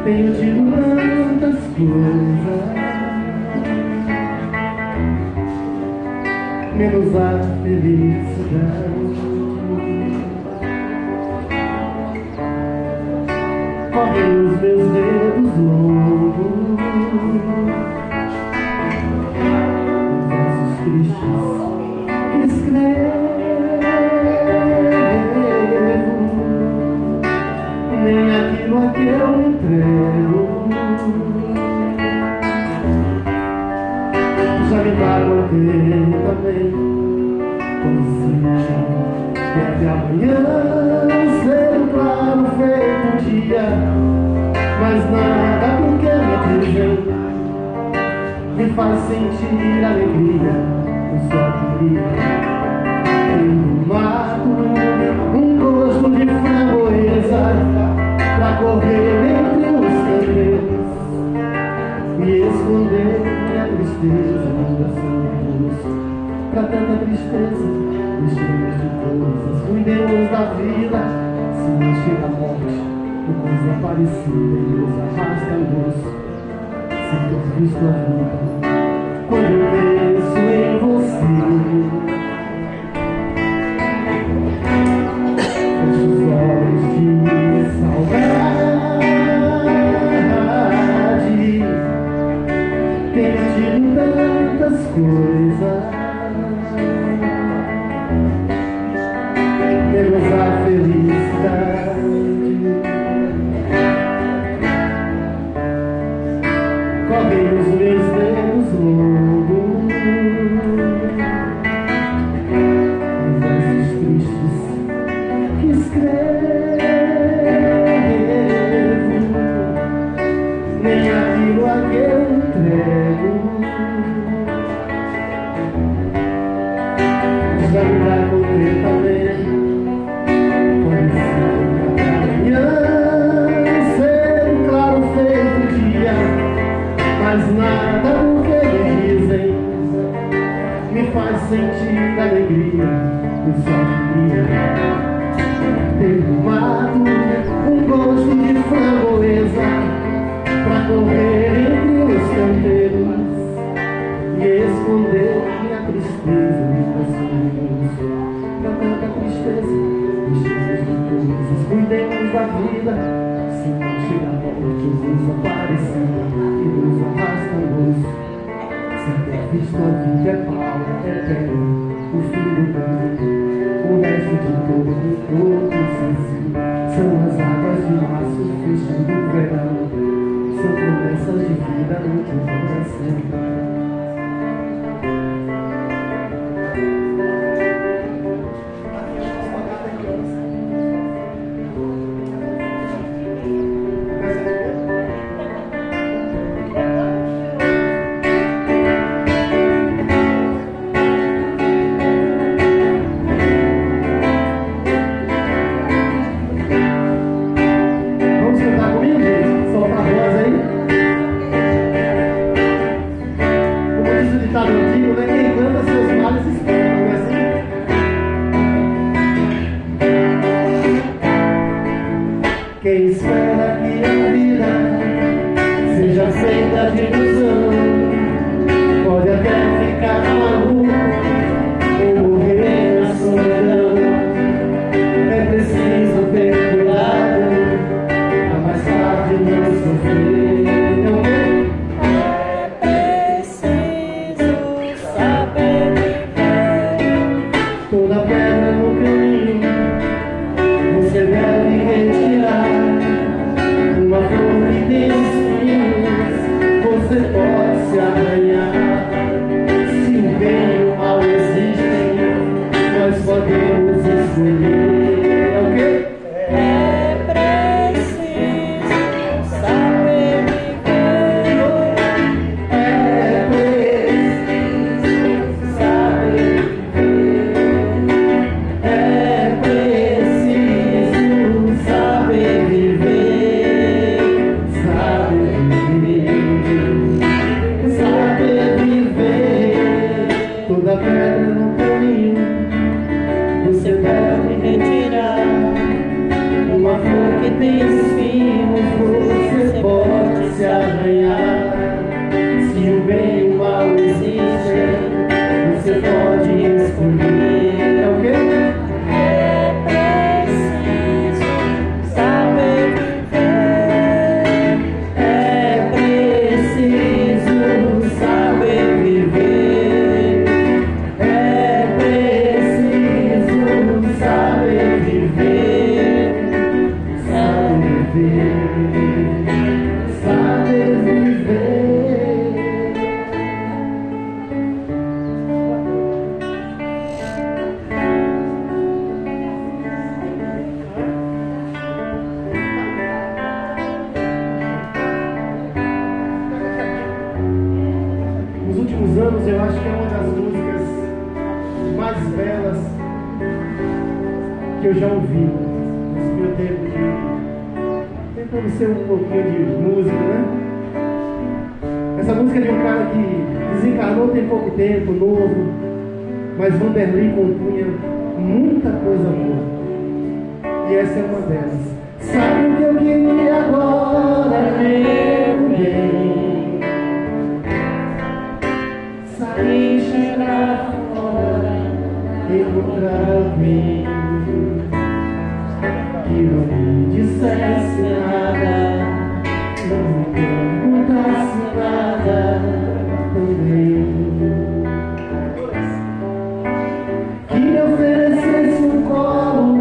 Tenho tido tantas coisas, menos a felicidade. Correm os meus dedos longos, versos tristes que escrevo, nem aquilo a que eu me entrego. Já me magoei também, quando senti que até amanhã cedo, claro, feito dia, mas nada do que me dizem me faz sentir alegria. Eu só queria ter no mato um gosto de framboesa pra correr entre os cabelos e esconder minha tristeza no coração do rosto. Pra tanta tristeza, deixemos de coisas, cuidemos da vida. Se não chega a morte, o coisa parecida e nos arrasta o osso. Sem ter visto a vida, quando eu penso em você, fecho os olhos de saudade. Tenho tido tantas coisas, menos a felicidade. Correm os meus dedos longos, versos tristes que escrevo, nem aquilo a que eu entrego. Já me dá contento também, quando amanhã cedo, claro, feito dia, mas nada do que me dizem me faz sentir alegria. Eu só queria ter no mato um gosto de framboesa pra correr entre os canteiros e esconder minha tristeza no coração. Pra tanta tristeza, deixemos de coisas, cuidemos da vida. Se não chega a morte, nos aparecida e nos arrasta o osso. Sem ter visto a vida é pau, é terra, o fim do mundo, o resto de todo o corpo sensível. São as águas de março, fechando o verão, são promessas de vida no teu coração. Quem espera que a vida seja feita de ilusão pode até ficar maluco ou morrer na solidão. É preciso ter cuidado pra mais tarde não sofrer. É preciso saber viver. Toda pedra no caminho você deve retirar. Uma flor que tem espinhos, você pode se arranhar. Se o bem e o mal existem, nós podemos escolher. É o quê? É preciso saber acho que é uma das músicas mais belas que eu já ouvi nesse meu tempo de... tentando ser um pouquinho de música, né? Essa música é de um cara que desencarnou tem pouco tempo, novo, mas Vanderlei compunha muita coisa boa. E essa é uma delas. Sabe o que eu queria agora, meu bem? Sair, chegar fora, encontrar alguém que não me dissesse nada, não me perguntasse nada também, que me oferecesse um colo,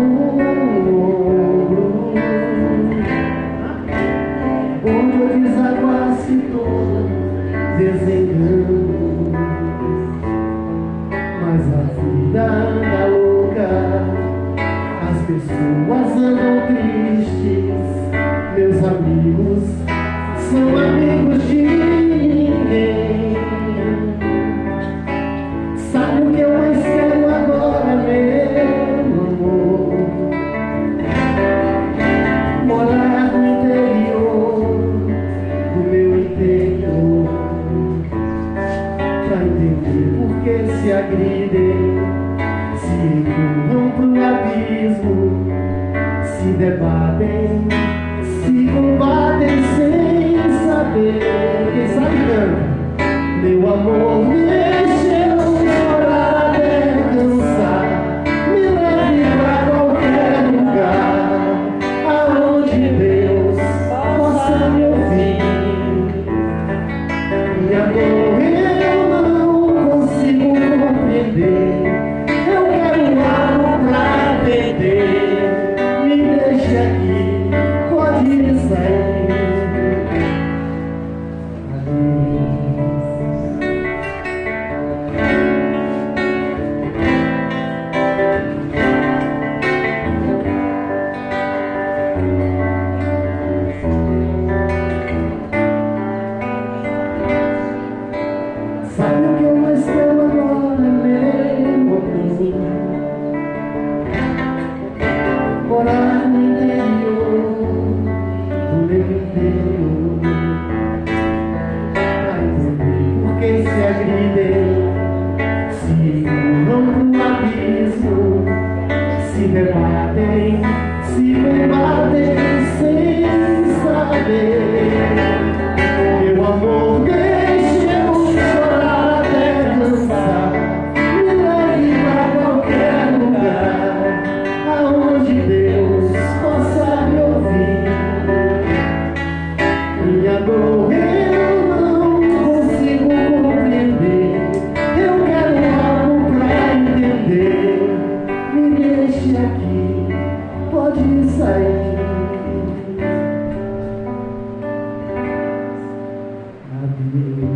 onde eu desaguasse todo desengano. Mas a vida anda louca, as pessoas andam tristes, meus amigos são amigos de ninguém. Sabe o que eu mais quero agora, meu amor? Morar no interior do meu interior, pra entender por que se agridem, se empurram pro abismo, se debatem, se combatem sem saber. Quem sabe canta. Meu amor, me deixe chorar até cansar, me leve pra qualquer lugar aonde Deus possa me ouvir. Minha dor eu não consigo compreender, eu quero algo pra perder. Me deixe aqui, pode sair. Sabe o que eu mais quero agora, meu amor? Morar no interior do meu interior, pra entender por que se agridem, se empurram no abismo, se debatem, se combatem sem saber. Meu amor, deixe eu chorar até cansar, me leve pra qualquer lugar aonde Deus possa me ouvir. Minha dor eu não consigo compreender, eu quero algo pra entender. Me deixe aqui, pode sair. Adeus.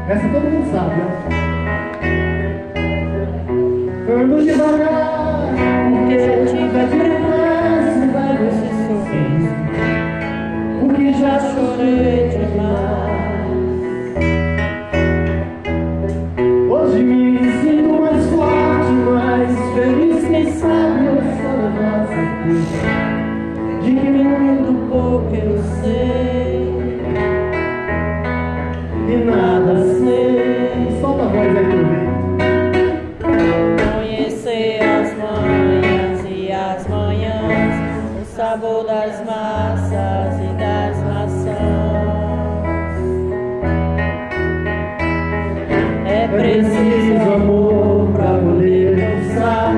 Essa todo mundo sabe, né? Ando devagar, Porque eu tive depressa, vai esse sorriso, porque já chorei demais. Hoje me sinto mais forte, mais feliz. Quem sabe eu sou da certeza de que Muito pouco eu sei e nada sei. Solta a voz aí pra eu ver. conhecer as manhãs e as manhãs, o sabor das massas e das maçãs. É preciso amor pra poder dançar,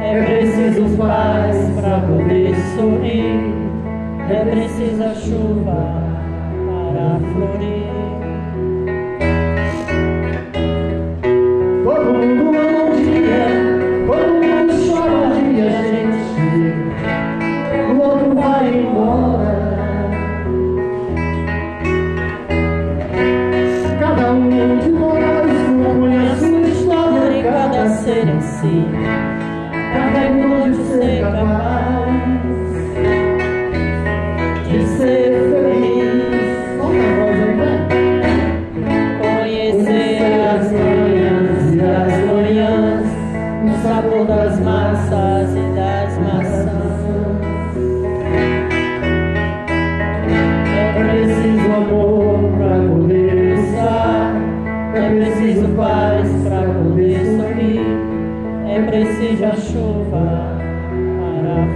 é preciso paz pra poder sorrir, é preciso a chuva para florir. Todo mundo ama um dia, todo mundo chora um dia, a gente chega, o outro vai embora.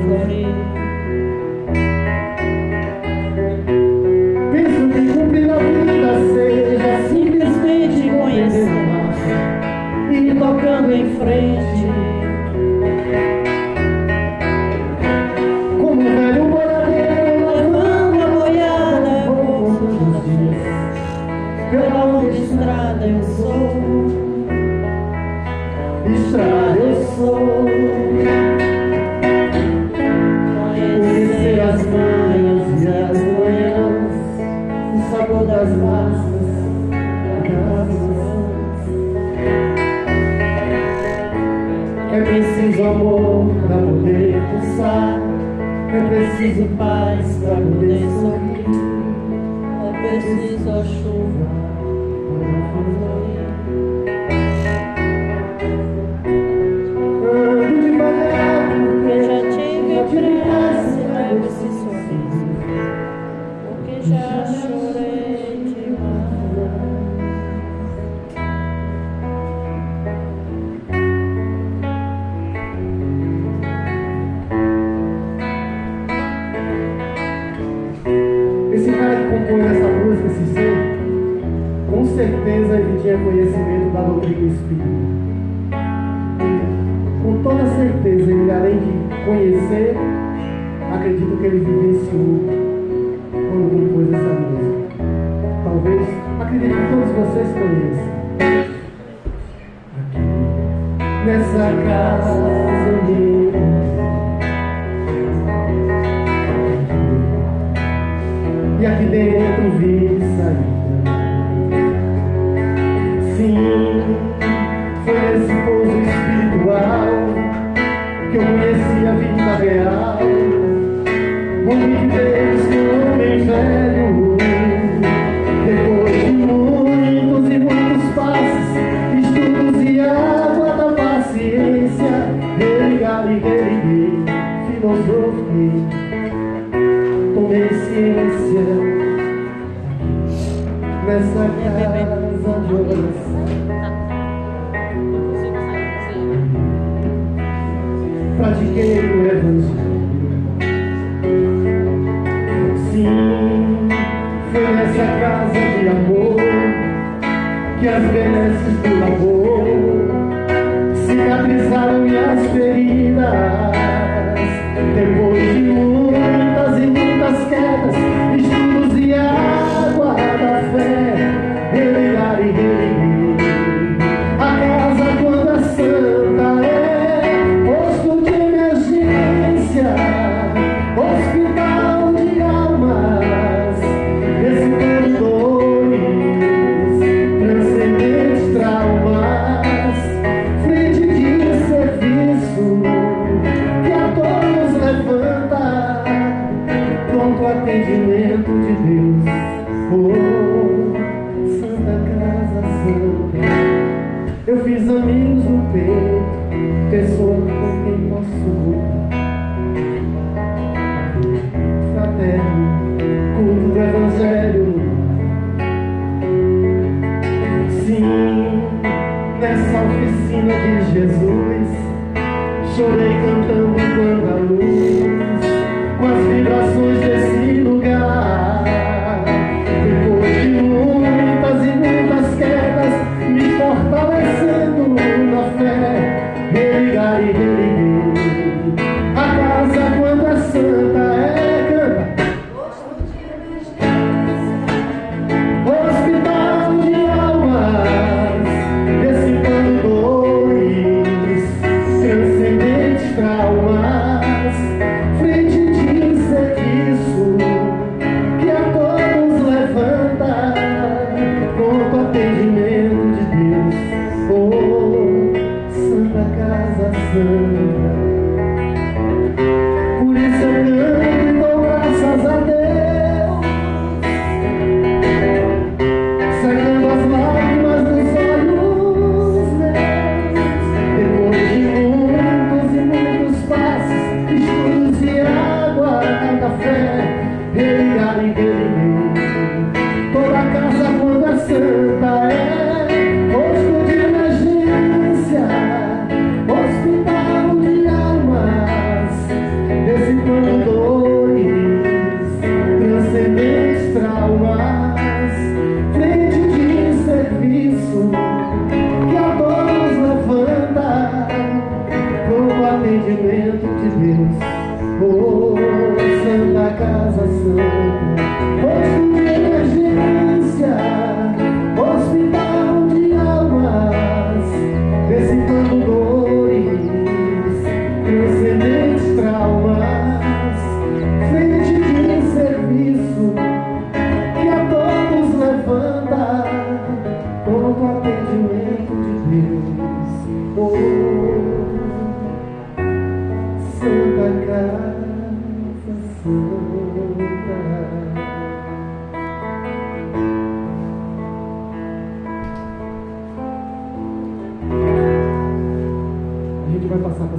florir. Penso que cumprir a vida seja Simplesmente conhecer e tocando em frente, como um velho boiadeiro levando a boiada, eu vou todos os dias pela longa estrada eu sou, estrada eu sou. Conhecer as manhas e as manhãs, o sabor das massas e das maçãs. É preciso amor para poder pulsar, é preciso paz para poder sorrir, é preciso a chuva para florir. ando devagar Porque já tive pressa e leve esse sorriso, porque já chorei demais. Esse cara que compôs essa música, esse ser, com certeza ele tinha conhecimento da doutrina espírita. Com toda certeza, ele, além de conhecer, acredito que ele vivenciou quando compôs essa música. Talvez, acredito que todos vocês conheçam. Aqui, nessa casa eu me e aqui dentro vi sair. Sim, foi nesse pouso espiritual que eu conheci a vida real. Morri de vez que um homem velho, depois de muitos e muitos passos, estudos e água da paciência, religar e religuei, filosofei, tomei ciência nessa casa de oração. Pratiquei o evangelho. Sim, foi nessa casa de amor que as benesses do labor cicatrizaram minhas feridas. Depois de muitas e muitas quedas, estudos e água da fé, religar e religuei. A casa quando é santa é posto de emergência,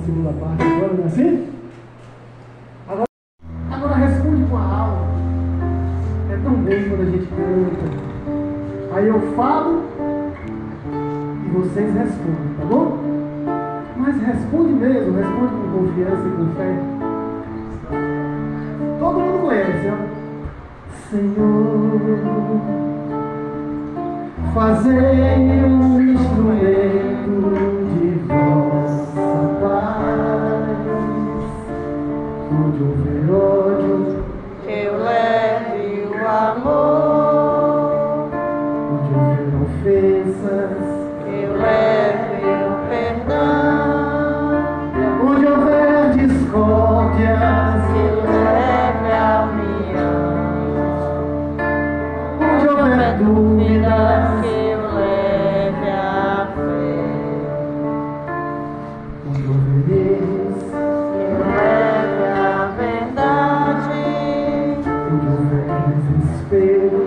segunda parte agora, não é assim? Agora responde com a alma. É tão bom quando a gente canta. Aí eu falo e vocês respondem, tá bom? Mas responde mesmo, responde com confiança e com fé. Todo mundo conhece, ó. Senhor, fazei um instrumento de vossa paz, onde houver ódio, que eu leve o amor, onde houver ofensas, que eu leve o perdão, onde houver discórdias, que eu leve a união, onde houver dúvidas, que eu leve a fé, onde houver erros, que eu leve a verdade, onde houver desespero,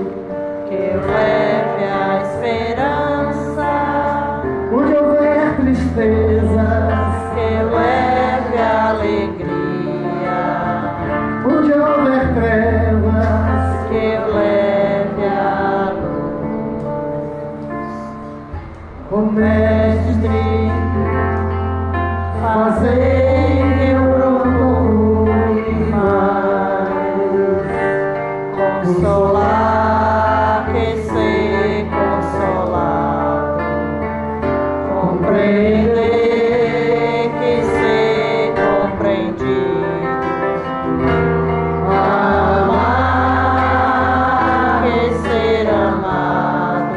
que eu leve a esperança, onde houver tristezas, que eu leve a alegria, onde houver trevas, que eu leve a luz. ó Mestre, fazei que eu procure mais Consolar que ser consolado, compreender que ser compreendido, amar que ser amado,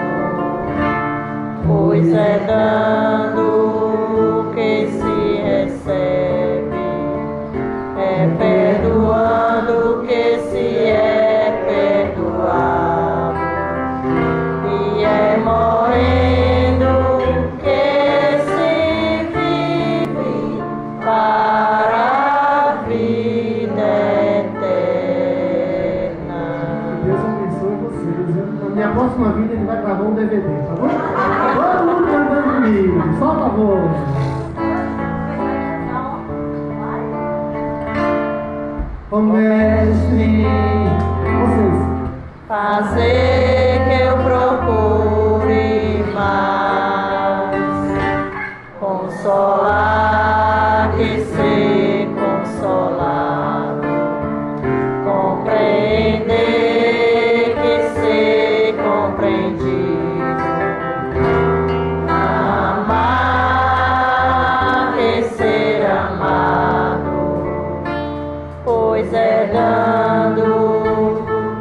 pois é dando que se recebe, é perdoando que se é perdoado, e é morrendo que se vive para a vida eterna. Deus abençoe vocês. Na minha próxima vida ele vai gravar um DVD, tá bom? Todo mundo cantando comigo. Solta a voz. Ó Mestre, vocês. Fazer que eu procure mais, consolar que ser consolado, compreender que ser compreendido, amar que ser amado, pois é dando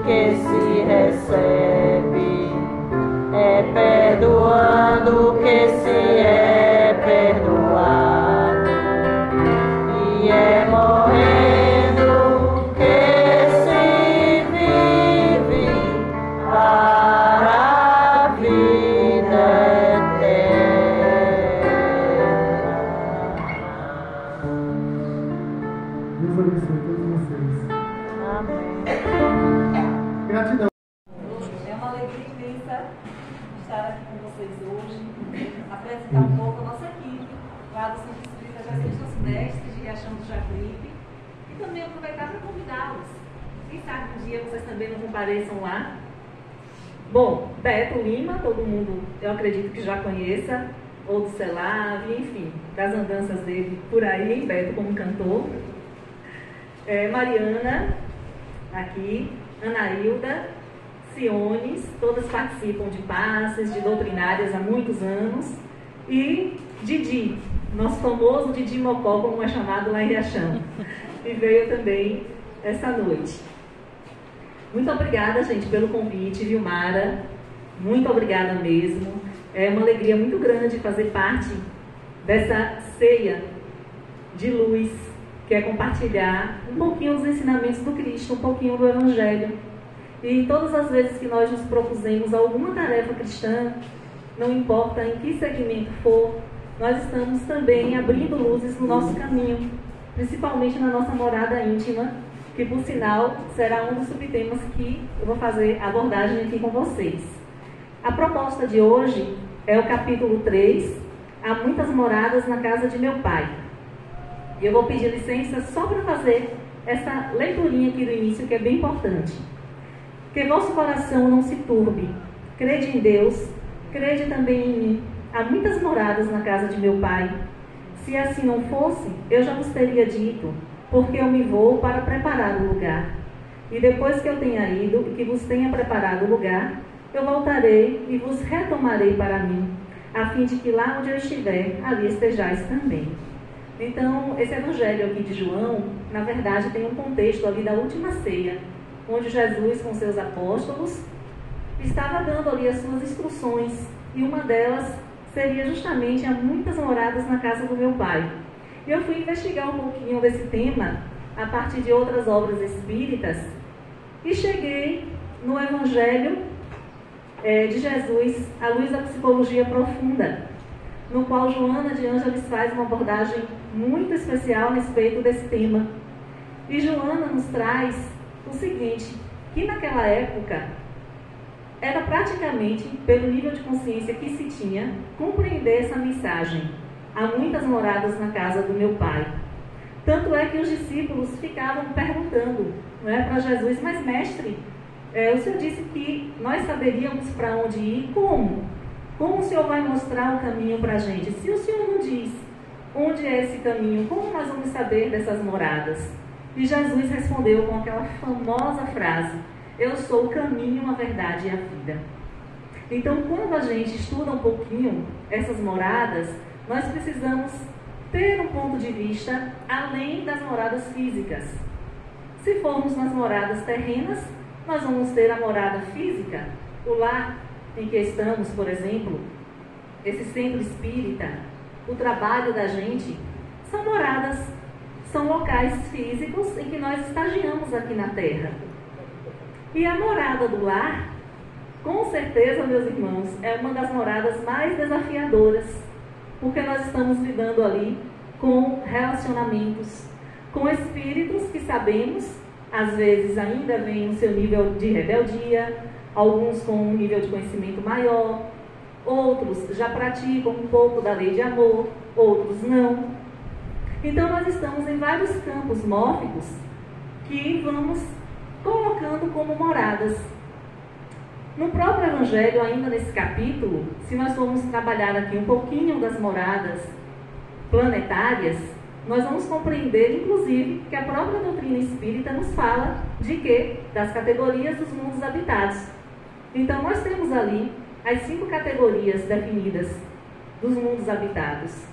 que se recebe, é perdoando que se é perdoado, e é morrendo que se vive para a vida eterna. Deus abençoe todos vocês. Amém. Gratidão. É uma alegria imensa estar aqui com vocês hoje, apresentar um pouco a nossa equipe lá do Centro Espírita Jacinto Sudeste de Riachão do Jacuípe e também aproveitar para convidá-los. Quem sabe um dia vocês também não compareçam lá. Bom, Beto Lima, todo mundo, eu acredito que já conheça, ou do Celave, enfim, das andanças dele por aí, Beto como cantor. Mariana, aqui, Anailda, Siones, todas participam de passes, de doutrinárias há muitos anos. E Didi, nosso famoso Didi Mocó, como é chamado lá em Riachão, e veio também essa noite. Muito obrigada, gente, pelo convite, Vilmara, muito obrigada mesmo. É uma alegria muito grande fazer parte dessa ceia de luz, que é compartilhar um pouquinho dos ensinamentos do Cristo, um pouquinho do Evangelho. E todas as vezes que nós nos propusemos alguma tarefa cristã, não importa em que segmento for, nós estamos também abrindo luzes no nosso caminho, principalmente na nossa morada íntima, que por sinal será um dos subtemas que eu vou fazer abordagem aqui com vocês. A proposta de hoje é o capítulo 3, Há muitas moradas na casa de meu pai. E eu vou pedir licença só para fazer essa leiturinha aqui do início, que é bem importante. Que vosso coração não se turbe. Crede em Deus, crede também em mim. Há muitas moradas na casa de meu Pai. Se assim não fosse, eu já vos teria dito, porque eu me vou para preparar o lugar. E depois que eu tenha ido e que vos tenha preparado o lugar, eu voltarei e vos retomarei para mim, a fim de que lá onde eu estiver, ali estejais também. Então, esse evangelho aqui de João, na verdade, tem um contexto ali da última ceia, onde Jesus, com seus apóstolos, estava dando ali as suas instruções, e uma delas seria justamente: há muitas moradas na casa do meu Pai. E eu fui investigar um pouquinho desse tema a partir de outras obras espíritas e cheguei no Evangelho de Jesus, à luz da psicologia profunda, no qual Joana de Ângeles faz uma abordagem muito especial a respeito desse tema. E Joana nos traz o seguinte, que naquela época era praticamente, pelo nível de consciência que se tinha, compreender essa mensagem: há muitas moradas na casa do meu Pai. Tanto é que os discípulos ficavam perguntando, para Jesus: mas mestre, o Senhor disse que nós saberíamos para onde ir, como? Como o Senhor vai mostrar o caminho para a gente? Se o Senhor não diz onde é esse caminho, como nós vamos saber dessas moradas? E Jesus respondeu com aquela famosa frase: eu sou o caminho, a verdade e a vida. Então, quando a gente estuda um pouquinho essas moradas, nós precisamos ter um ponto de vista além das moradas físicas. Se formos nas moradas terrenas, nós vamos ter a morada física, o lar em que estamos, por exemplo, esse centro espírita, o trabalho da gente, são moradas, são locais físicos em que nós estagiamos aqui na Terra. E a morada do lar, com certeza, meus irmãos, é uma das moradas mais desafiadoras, porque nós estamos lidando ali com relacionamentos, com espíritos que sabemos, às vezes ainda vêm no seu nível de rebeldia, alguns com um nível de conhecimento maior, outros já praticam um pouco da lei de amor, outros não. Então nós estamos em vários campos mórficos que vamos colocando como moradas. No próprio Evangelho, ainda nesse capítulo, se nós formos trabalhar aqui um pouquinho das moradas planetárias, nós vamos compreender, inclusive, que a própria doutrina espírita nos fala de quê? Das categorias dos mundos habitados. Então, nós temos ali as 5 categorias definidas dos mundos habitados.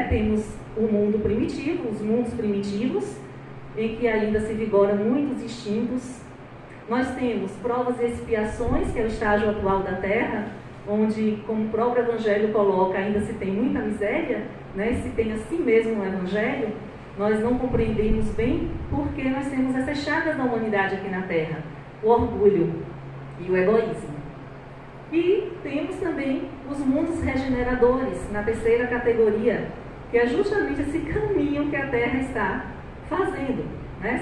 Temos o mundo primitivo, os mundos primitivos, em que ainda se vigoram muitos instintos. Nós temos provas e expiações, que é o estágio atual da Terra, onde, como o próprio Evangelho coloca, ainda se tem muita miséria, se tem assim mesmo no Evangelho, nós não compreendemos bem porque nós temos essas chagas da humanidade aqui na Terra, o orgulho e o egoísmo. E temos também os mundos regeneradores, na terceira categoria, que é justamente esse caminho que a Terra está fazendo,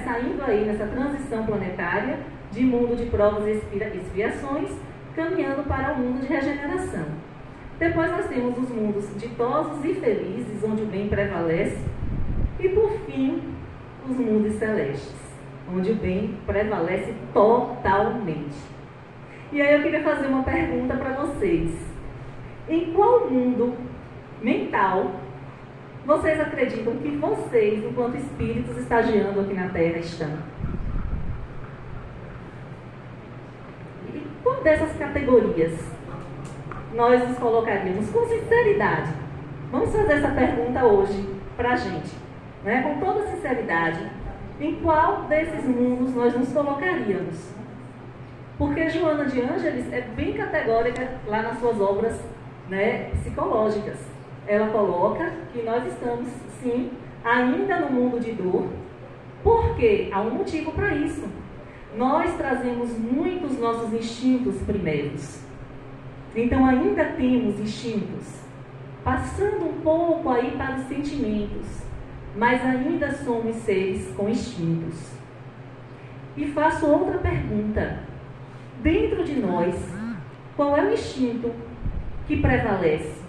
saindo aí nessa transição planetária de mundo de provas e expiações, caminhando para o mundo de regeneração. Depois nós temos os mundos ditosos e felizes, onde o bem prevalece. E por fim, os mundos celestes, onde o bem prevalece totalmente. E aí eu queria fazer uma pergunta para vocês. Em qual mundo mental vocês acreditam que vocês, enquanto espíritos estagiando aqui na Terra, estão? E qual dessas categorias nós nos colocaríamos com sinceridade? Vamos fazer essa pergunta hoje para a gente, com toda sinceridade. Em qual desses mundos nós nos colocaríamos? Porque Joana de Ângeles é bem categórica lá nas suas obras psicológicas. Ela coloca que nós estamos, sim, ainda no mundo de dor. Por quê? Há um motivo para isso. Nós trazemos muitos nossos instintos primeiros. Então ainda temos instintos, passando um pouco aí para os sentimentos, mas ainda somos seres com instintos. E faço outra pergunta. Dentro de nós, qual é o instinto que prevalece?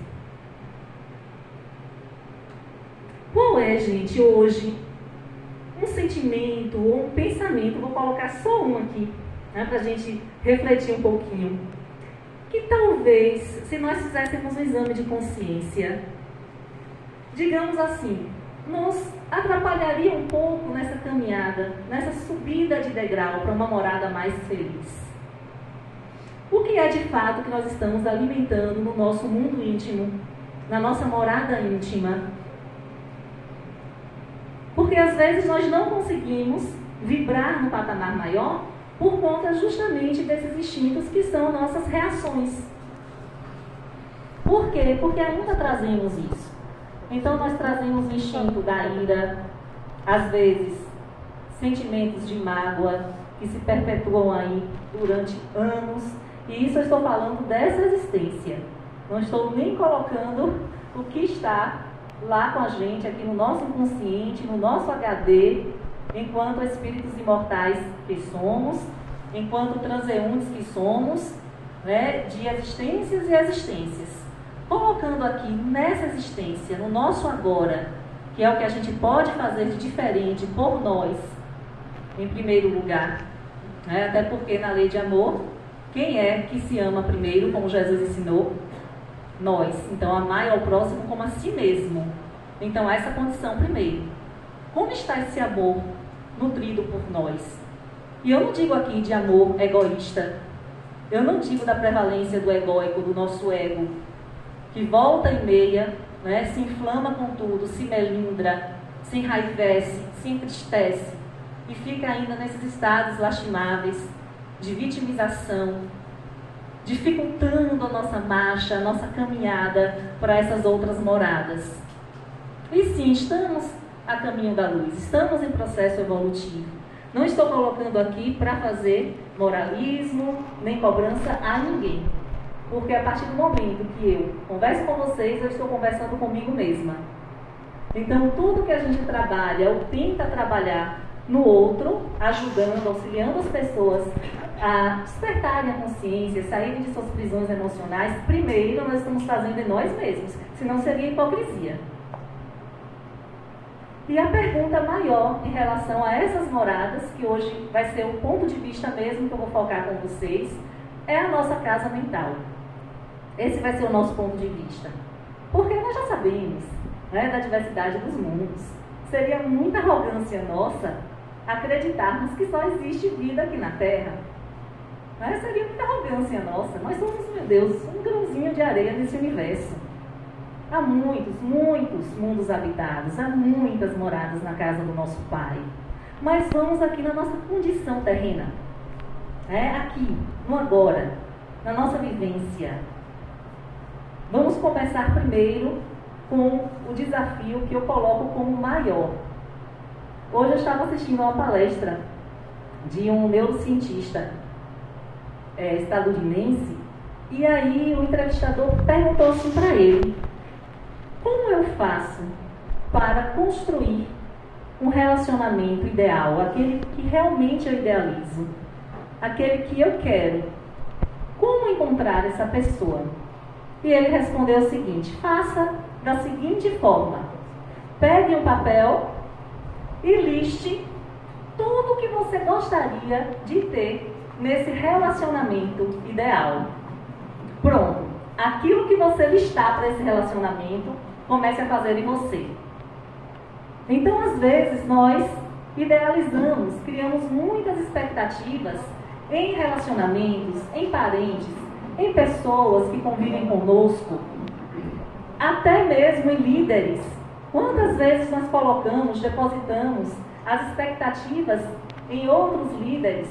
Qual qual é, gente, hoje, um sentimento ou um pensamento, vou colocar só um aqui, né, para a gente refletir um pouquinho, que talvez, se nós fizéssemos um exame de consciência, digamos assim, nos atrapalharia um pouco nessa caminhada, nessa subida de degrau para uma morada mais feliz. O que é de fato que nós estamos alimentando no nosso mundo íntimo, na nossa morada íntima? Porque às vezes nós não conseguimos vibrar no patamar maior por conta justamente desses instintos que são nossas reações. Por quê? Porque ainda trazemos isso. Então nós trazemos o instinto da ira, às vezes sentimentos de mágoa que se perpetuam aí durante anos. E isso eu estou falando dessa existência. Não estou nem colocando o que está lá com a gente, aqui no nosso inconsciente, no nosso HD, enquanto espíritos imortais que somos, enquanto transeuntes que somos, né, de existências e existências. Colocando aqui nessa existência, no nosso agora, que é o que a gente pode fazer de diferente por nós, em primeiro lugar, né, até porque na lei de amor, quem é que se ama primeiro, como Jesus ensinou? Nós. Então, amai ao próximo como a si mesmo. Então, essa condição primeiro. Como está esse amor nutrido por nós? E eu não digo aqui de amor egoísta. Eu não digo da prevalência do egóico, do nosso ego, que volta e meia, né, se inflama com tudo, se melindra, se enraivece, se entristece e fica ainda nesses estados lastimáveis de vitimização, dificultando a nossa marcha, a nossa caminhada para essas outras moradas. E sim, estamos a caminho da luz, estamos em processo evolutivo. Não estou colocando aqui para fazer moralismo, nem cobrança a ninguém. Porque a partir do momento que eu converso com vocês, eu estou conversando comigo mesma. Então, tudo que a gente trabalha ou tenta trabalhar no outro, ajudando, auxiliando as pessoas a despertarem a consciência, saírem de suas prisões emocionais, primeiro nós estamos fazendo em nós mesmos, senão seria hipocrisia. E a pergunta maior em relação a essas moradas, que hoje vai ser o ponto de vista mesmo que eu vou focar com vocês, é a nossa casa mental. Esse vai ser o nosso ponto de vista. Porque nós já sabemos, né, da diversidade dos mundos. Seria muita arrogância nossa acreditarmos que só existe vida aqui na Terra. Né? Seria muita arrogância nossa. Nós somos, meu Deus, um grãozinho de areia nesse universo. Há muitos, muitos mundos habitados, há muitas moradas na casa do nosso Pai. Mas vamos aqui na nossa condição terrena. Aqui, no agora, na nossa vivência. Vamos começar primeiro com o desafio que eu coloco como maior. Hoje eu estava assistindo a uma palestra de um neurocientista estadunidense, e aí o entrevistador perguntou assim para ele: como eu faço para construir um relacionamento ideal, aquele que realmente eu idealizo, aquele que eu quero? Como encontrar essa pessoa? E ele respondeu o seguinte: faça da seguinte forma: pegue um papel e liste tudo o que você gostaria de ter nesse relacionamento ideal. Pronto. Aquilo que você listar para esse relacionamento, comece a fazer em você. Então, às vezes, nós idealizamos, criamos muitas expectativas em relacionamentos, em parentes, em pessoas que convivem conosco, até mesmo em líderes. Quantas vezes nós colocamos, depositamos as expectativas em outros líderes,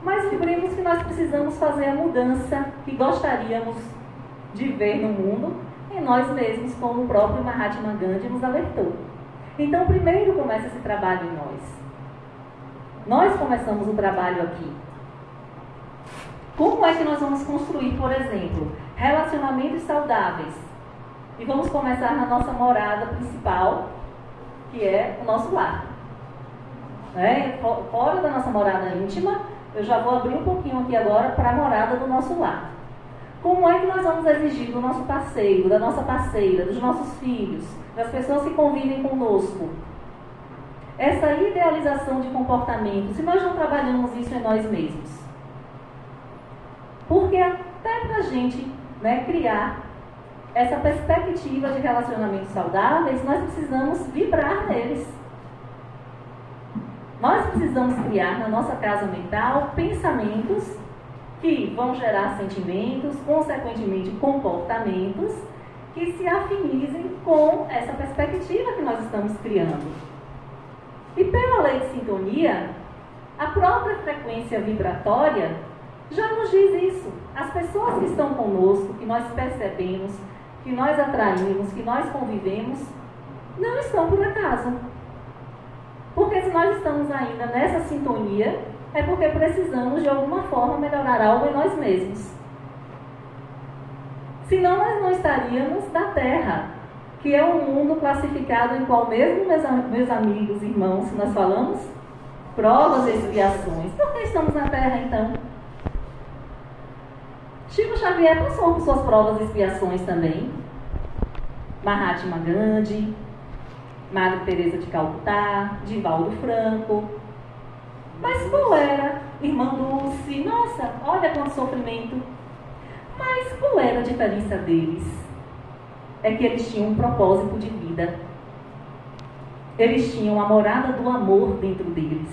mas lembremos que nós precisamos fazer a mudança que gostaríamos de ver no mundo em nós mesmos, como o próprio Mahatma Gandhi nos alertou. Então, primeiro começa esse trabalho em nós. Nós começamos o trabalho aqui. Como é que nós vamos construir, por exemplo, relacionamentos saudáveis? E vamos começar na nossa morada principal, que é o nosso lar. Fora da nossa morada íntima, eu já vou abrir um pouquinho aqui agora para a morada do nosso lar. Como é que nós vamos exigir do nosso parceiro, da nossa parceira, dos nossos filhos, das pessoas que convivem conosco, essa idealização de comportamento, se nós não trabalhamos isso em nós mesmos? Porque até para a gente, né, criar essa perspectiva de relacionamentos saudáveis, nós precisamos vibrar neles. Nós precisamos criar na nossa casa mental pensamentos que vão gerar sentimentos, consequentemente comportamentos, que se afinizem com essa perspectiva que nós estamos criando. E pela lei de sintonia, a própria frequência vibratória já nos diz isso. As pessoas que estão conosco, que nós percebemos, que nós atraímos, que nós convivemos, não estão por acaso. Porque se nós estamos ainda nessa sintonia, é porque precisamos de alguma forma melhorar algo em nós mesmos. Senão nós não estaríamos na Terra, que é um mundo classificado em qual mesmo, meus amigos, irmãos, nós falamos, provas e expiações. Por que estamos na Terra, então? Chico Xavier passou por suas provas e expiações também. Mahatma Gandhi, Madre Teresa de Calcutá, Divaldo Franco. Mas qual era? Irmã Dulce, nossa, olha quanto sofrimento. Mas qual era a diferença deles? É que eles tinham um propósito de vida. Eles tinham a morada do amor dentro deles.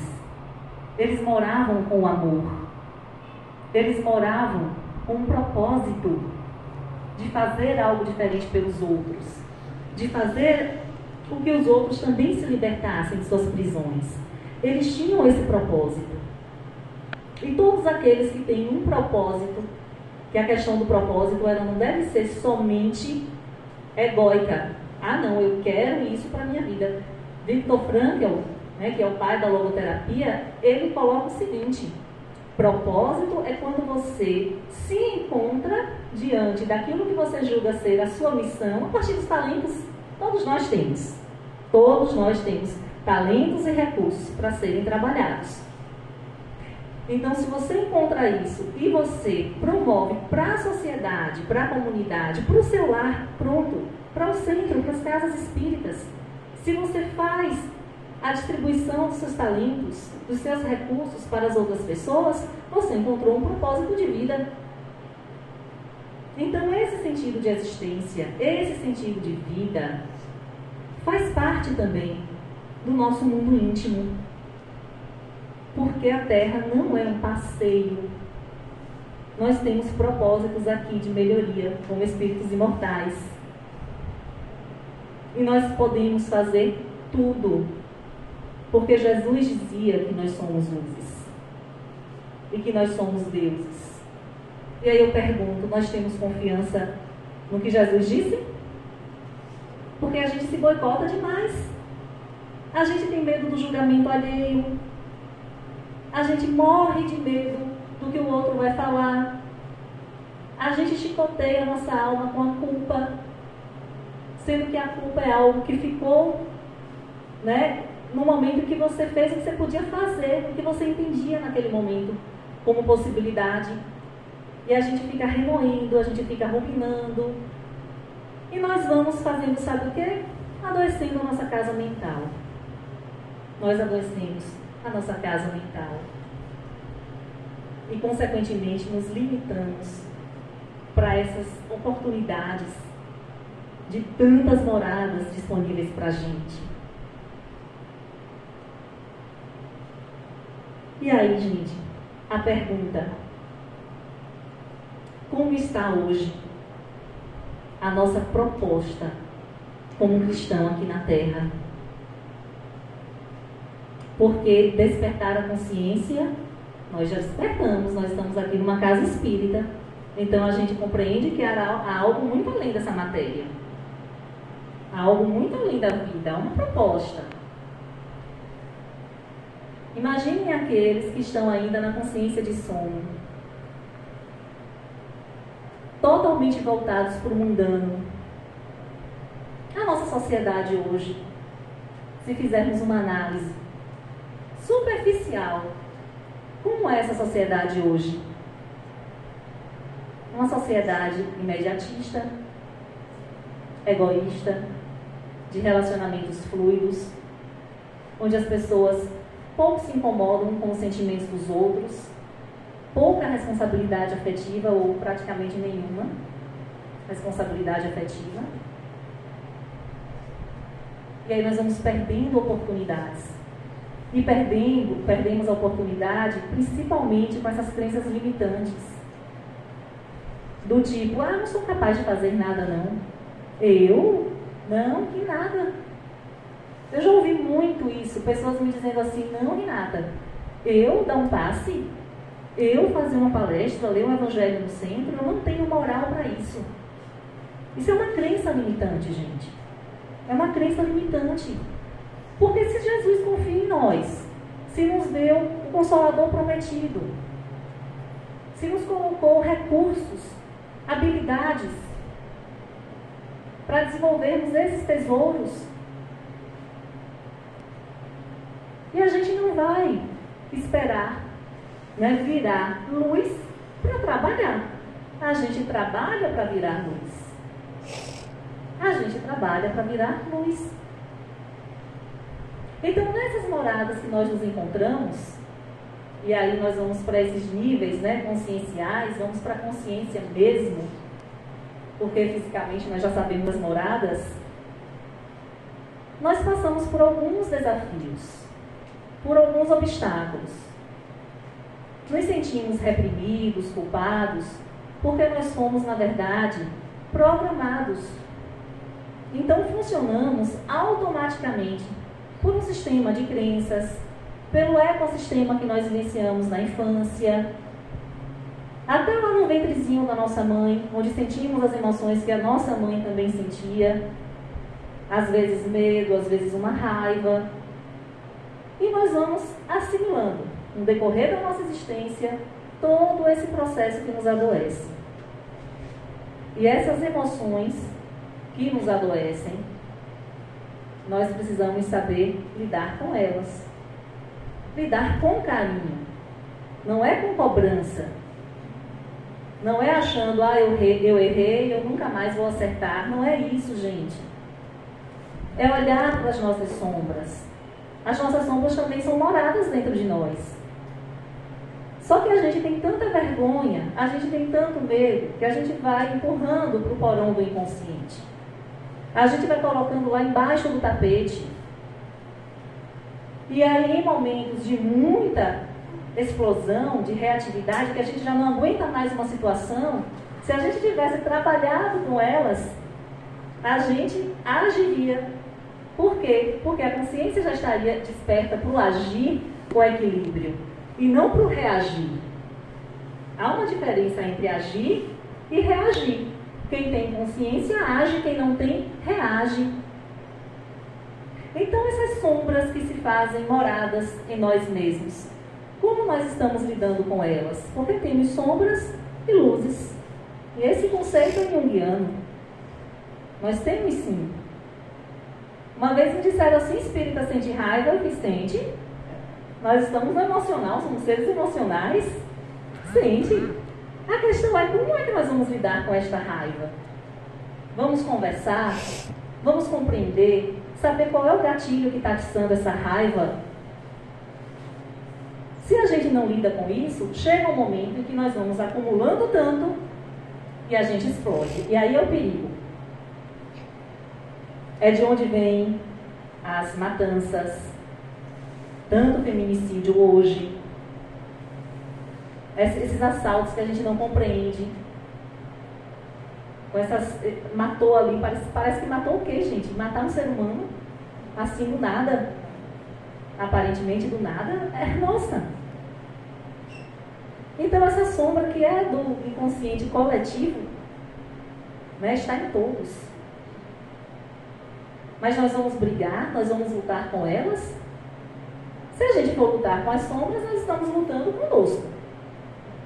Eles moravam com o amor. Eles moravam com um propósito de fazer algo diferente pelos outros. De fazer com que os outros também se libertassem de suas prisões. Eles tinham esse propósito. E todos aqueles que têm um propósito, que a questão do propósito ela não deve ser somente egóica. Ah, não, eu quero isso para a minha vida. Viktor Frankl, né, que é o pai da logoterapia, ele coloca o seguinte: propósito é quando você se encontra diante daquilo que você julga ser a sua missão, a partir dos talentos. Todos nós temos. Todos nós temos talentos e recursos para serem trabalhados. Então, se você encontra isso e você promove para a sociedade, para a comunidade, para o seu lar, pronto, para o centro, para as casas espíritas, se você faz a distribuição dos seus talentos, dos seus recursos para as outras pessoas, você encontrou um propósito de vida. Então, esse sentido de existência, esse sentido de vida, faz parte também do nosso mundo íntimo. Porque a Terra não é um passeio. Nós temos propósitos aqui de melhoria, como espíritos imortais. E nós podemos fazer tudo. Porque Jesus dizia que nós somos luzes. E que nós somos deuses. E aí eu pergunto, nós temos confiança no que Jesus disse? Porque a gente se boicota demais. A gente tem medo do julgamento alheio. A gente morre de medo do que o outro vai falar. A gente chicoteia a nossa alma com a culpa. Sendo que a culpa é algo que ficou, né, no momento que você fez o que você podia fazer, o que você entendia naquele momento como possibilidade. E a gente fica remoendo, a gente fica ruminando. E nós vamos fazendo, sabe o quê? Adoecendo a nossa casa mental. Nós adoecemos a nossa casa mental. E, consequentemente, nos limitamos para essas oportunidades de tantas moradas disponíveis para a gente. E aí, gente, a pergunta: como está hoje a nossa proposta como cristão aqui na Terra? Porque despertar a consciência, nós já despertamos, nós estamos aqui numa casa espírita, então a gente compreende que há algo muito além dessa matéria. Há algo muito além da vida, há uma proposta. Imaginem aqueles que estão ainda na consciência de sono, totalmente voltados para o mundano. A nossa sociedade hoje, se fizermos uma análise superficial, como é essa sociedade hoje? uma sociedade imediatista, egoísta, de relacionamentos fluidos, onde as pessoas pouco se incomodam com os sentimentos dos outros, pouca responsabilidade afetiva ou praticamente nenhuma responsabilidade afetiva. E aí nós vamos perdendo oportunidades. E perdemos a oportunidade principalmente com essas crenças limitantes. Do tipo, não sou capaz de fazer nada não. Eu? Não, que nada. Eu já ouvi muito isso, pessoas me dizendo assim, não, Renata, eu dar um passe, eu fazer uma palestra, ler um evangelho no centro, eu não tenho moral para isso. Isso é uma crença limitante, gente. É uma crença limitante. Porque se Jesus confia em nós, se nos deu o Consolador prometido, se nos colocou recursos, habilidades para desenvolvermos esses tesouros, e a gente não vai esperar, né, virar luz para trabalhar. A gente trabalha para virar luz. A gente trabalha para virar luz. Então, nessas moradas que nós nos encontramos, e aí nós vamos para esses níveis, né, conscienciais, vamos para a consciência mesmo, porque fisicamente nós já sabemos as moradas, nós passamos por alguns desafios, por alguns obstáculos. Nos sentimos reprimidos, culpados, porque nós fomos, na verdade, programados. Então, funcionamos automaticamente por um sistema de crenças, pelo ecossistema que nós vivenciamos na infância, até lá no ventrezinho da nossa mãe, onde sentimos as emoções que a nossa mãe também sentia, às vezes medo, às vezes uma raiva, e nós vamos assimilando, no decorrer da nossa existência, todo esse processo que nos adoece. E essas emoções que nos adoecem, nós precisamos saber lidar com elas. Lidar com carinho. Não é com cobrança. Não é achando, eu errei, eu nunca mais vou acertar. Não é isso, gente. É olhar para as nossas sombras. As nossas sombras também são moradas dentro de nós. Só que a gente tem tanta vergonha, a gente tem tanto medo, que a gente vai empurrando para o porão do inconsciente. A gente vai colocando lá embaixo do tapete. E aí, em momentos de muita explosão, de reatividade, que a gente já não aguenta mais uma situação, se a gente tivesse trabalhado com elas, a gente agiria. Por quê? Porque a consciência já estaria desperta para o agir com equilíbrio e não para o reagir. Há uma diferença entre agir e reagir. Quem tem consciência age, quem não tem, reage. Então, essas sombras que se fazem moradas em nós mesmos, como nós estamos lidando com elas? Porque temos sombras e luzes. E esse conceito é junguiano. Nós temos sim. Uma vez me disseram assim, espírita sente raiva, Vicente, nós estamos no emocional, somos seres emocionais. Sente. A questão é, como é que nós vamos lidar com esta raiva? Vamos conversar? Vamos compreender? Saber qual é o gatilho que está atiçando essa raiva? Se a gente não lida com isso, chega um momento em que nós vamos acumulando tanto e a gente explode. E aí é o perigo. É de onde vêm as matanças, tanto feminicídio hoje, esses assaltos que a gente não compreende. Com essas, matou ali, parece que matou o quê, gente? Matar um ser humano, assim do nada, aparentemente do nada, nossa. Então essa sombra que é do inconsciente coletivo, né, está em todos. Mas nós vamos brigar, nós vamos lutar com elas. Se a gente for lutar com as sombras, nós estamos lutando conosco.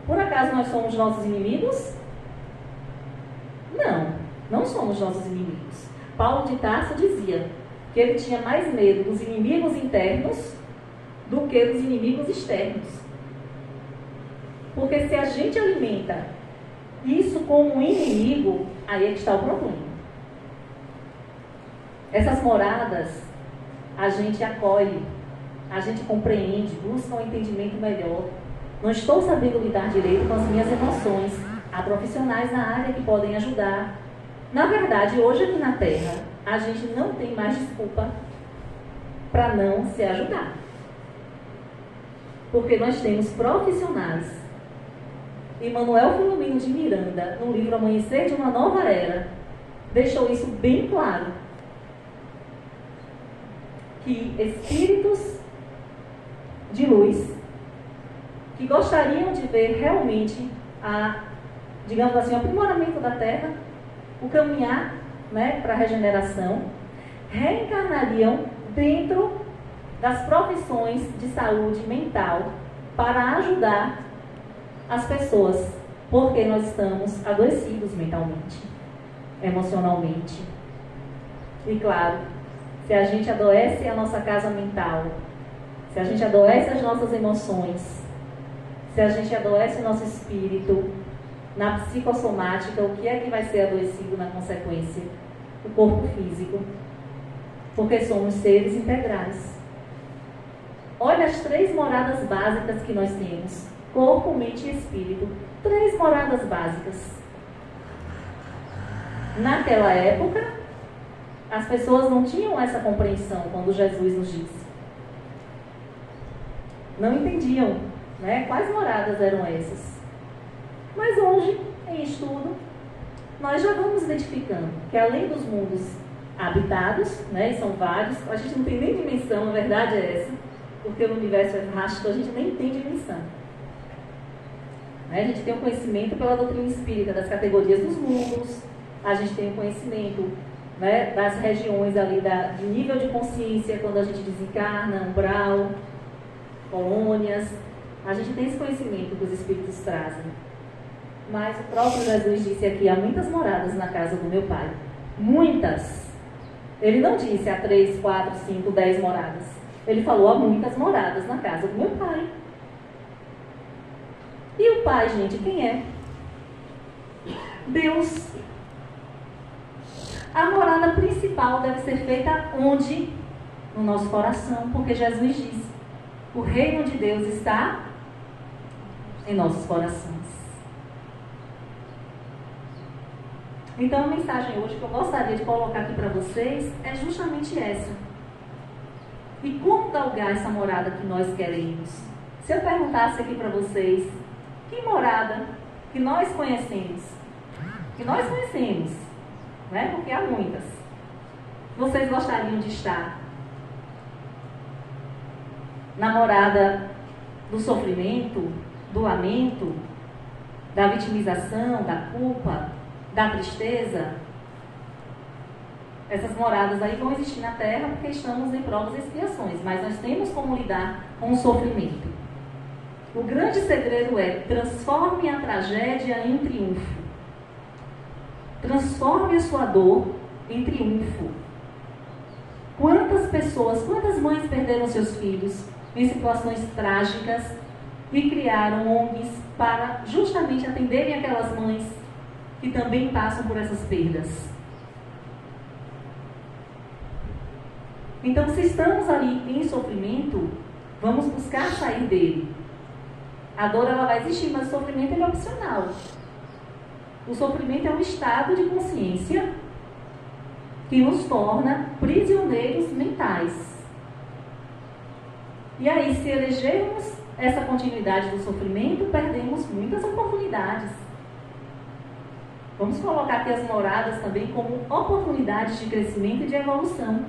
Por acaso nós somos nossos inimigos? Não, não somos nossos inimigos. Paulo de Tarso dizia que ele tinha mais medo dos inimigos internos do que dos inimigos externos. Porque se a gente alimenta isso como inimigo, aí é que está o problema. Essas moradas, a gente acolhe, a gente compreende, busca um entendimento melhor. Não estou sabendo lidar direito com as minhas emoções. Há profissionais na área que podem ajudar. Na verdade, hoje aqui na Terra, a gente não tem mais desculpa para não se ajudar. Porque nós temos profissionais. E Manuel Filomeno de Miranda, no livro Amanhecer de uma Nova Era, deixou isso bem claro. Que espíritos de luz, que gostariam de ver realmente digamos assim, o aprimoramento da Terra, o caminhar, né, para a regeneração, reencarnariam dentro das profissões de saúde mental para ajudar as pessoas, porque nós estamos adoecidos mentalmente, emocionalmente. E claro, se a gente adoece a nossa casa mental, se a gente adoece as nossas emoções, se a gente adoece o nosso espírito, na psicossomática, o que é que vai ser adoecido na consequência? O corpo físico. Porque somos seres integrais. Olha as 3 moradas básicas que nós temos. Corpo, mente e espírito. 3 moradas básicas. Naquela época, as pessoas não tinham essa compreensão quando Jesus nos disse. Não entendiam, né? Quais moradas eram essas? Mas hoje, em estudo, nós já vamos identificando que além dos mundos habitados, né, e são vários, a gente não tem nem dimensão, a verdade é essa, porque o universo é vasto, a gente nem tem dimensão. Né? A gente tem o conhecimento pela doutrina espírita das categorias dos mundos, a gente tem o conhecimento, né, das regiões ali de nível de consciência, quando a gente desencarna, umbral, colônias, a gente tem esse conhecimento que os espíritos trazem. Mas o próprio Jesus disse aqui, há muitas moradas na casa do meu Pai. Muitas. Ele não disse há 3, 4, 5, 10 moradas. Ele falou há muitas moradas na casa do meu Pai. E o Pai, gente, quem é? Deus. A morada principal deve ser feita onde? No nosso coração, porque Jesus disse, o reino de Deus está em nossos corações. Então a mensagem hoje que eu gostaria de colocar aqui para vocês é justamente essa. E como galgar essa morada que nós queremos? Se eu perguntasse aqui para vocês, que morada que nós conhecemos? Né? Porque há muitas. Vocês gostariam de estar na morada do sofrimento, do lamento, da vitimização, da culpa, da tristeza? Essas moradas aí vão existir na Terra porque estamos em provas e expiações, mas nós temos como lidar com o sofrimento. O grande segredo é: transforme a tragédia em triunfo. Transforme a sua dor em triunfo. Quantas pessoas, quantas mães perderam seus filhos em situações trágicas e criaram ONGs para justamente atenderem aquelas mães que também passam por essas perdas? Então, se estamos ali em sofrimento, vamos buscar sair dele. A dor, ela vai existir, mas o sofrimento ele é opcional. O sofrimento é um estado de consciência que nos torna prisioneiros mentais. E aí, se elegermos essa continuidade do sofrimento, perdemos muitas oportunidades. Vamos colocar aqui as moradas também como oportunidades de crescimento e de evolução.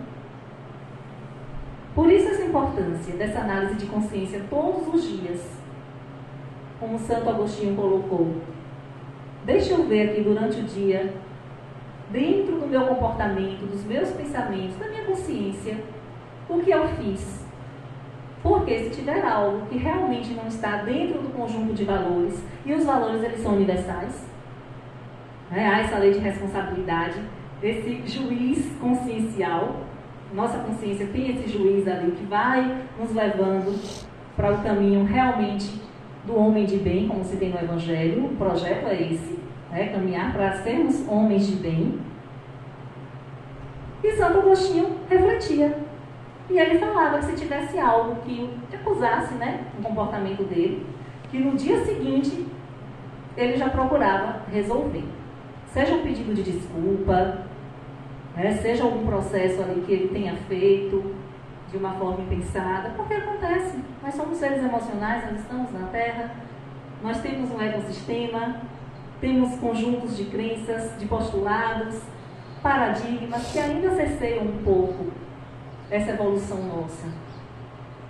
Por isso essa importância dessa análise de consciência todos os dias. Como Santo Agostinho colocou, deixa eu ver aqui durante o dia, dentro do meu comportamento, dos meus pensamentos, da minha consciência, o que eu fiz. Porque se tiver algo que realmente não está dentro do conjunto de valores, e os valores eles são universais, né? Há essa lei de responsabilidade, esse juiz consciencial, nossa consciência tem esse juiz ali que vai nos levando para o caminho realmente do homem de bem, como se tem no Evangelho. O projeto é esse, caminhar para sermos homens de bem. E Santo Agostinho refletia. E ele falava que se tivesse algo que acusasse, o comportamento dele, que no dia seguinte ele já procurava resolver. Seja um pedido de desculpa, seja algum processo ali que ele tenha feito de uma forma impensada, porque acontece. Nós somos seres emocionais, nós estamos na Terra, nós temos um ecossistema, temos conjuntos de crenças, de postulados, paradigmas que ainda cesseiam um pouco essa evolução nossa.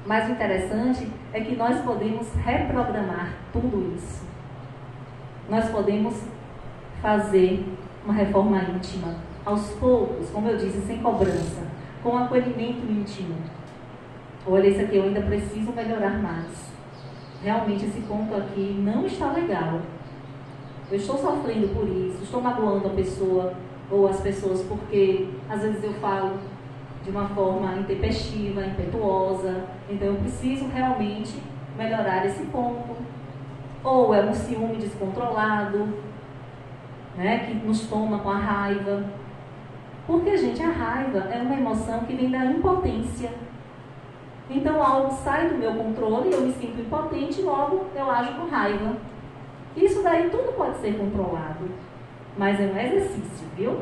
Mas o interessante é que nós podemos reprogramar tudo isso. Nós podemos fazer uma reforma íntima, aos poucos, como eu disse, sem cobrança, com acolhimento íntimo. Olha, isso aqui eu ainda preciso melhorar mais. Realmente esse ponto aqui não está legal. Eu estou sofrendo por isso, estou magoando a pessoa ou as pessoas porque às vezes eu falo de uma forma intempestiva, impetuosa, então eu preciso realmente melhorar esse ponto. Ou é um ciúme descontrolado, que nos toma com a raiva. Porque, gente, a raiva é uma emoção que vem da impotência. Então algo sai do meu controle, eu me sinto impotente, logo eu ajo com raiva. Isso daí tudo pode ser controlado, mas é um exercício, viu?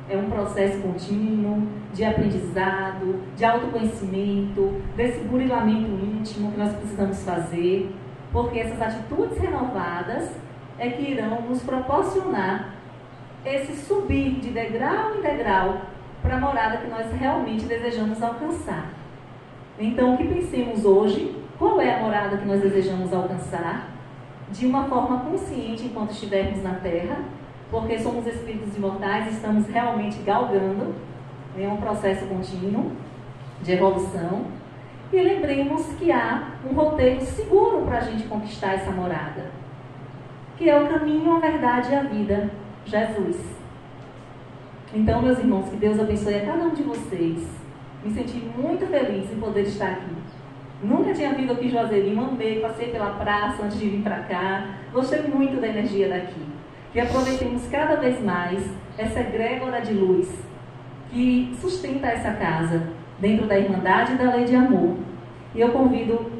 É um processo contínuo de aprendizado, de autoconhecimento, desse burilamento íntimo que nós precisamos fazer, porque essas atitudes renovadas é que irão nos proporcionar esse subir de degrau em degrau para a morada que nós realmente desejamos alcançar. Então, que pensemos hoje, qual é a morada que nós desejamos alcançar, de uma forma consciente enquanto estivermos na Terra, porque somos espíritos imortais e estamos realmente galgando em um processo contínuo de evolução. E lembremos que há um roteiro seguro para a gente conquistar essa morada, que é o caminho, a verdade e a vida, Jesus. Então, meus irmãos, que Deus abençoe a cada um de vocês. Me senti muito feliz em poder estar aqui. Nunca tinha vindo aqui em Juazeirinho, amei, passei pela praça antes de vir para cá. Gostei muito da energia daqui. Que aproveitemos cada vez mais essa egrégora de luz que sustenta essa casa, dentro da Irmandade e da Lei de Amor. E eu convido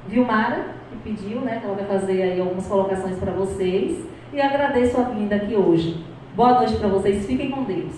Vilmara, que pediu, que ela vai fazer aí algumas colocações para vocês, e agradeço a vinda aqui hoje. Boa noite para vocês, fiquem com Deus.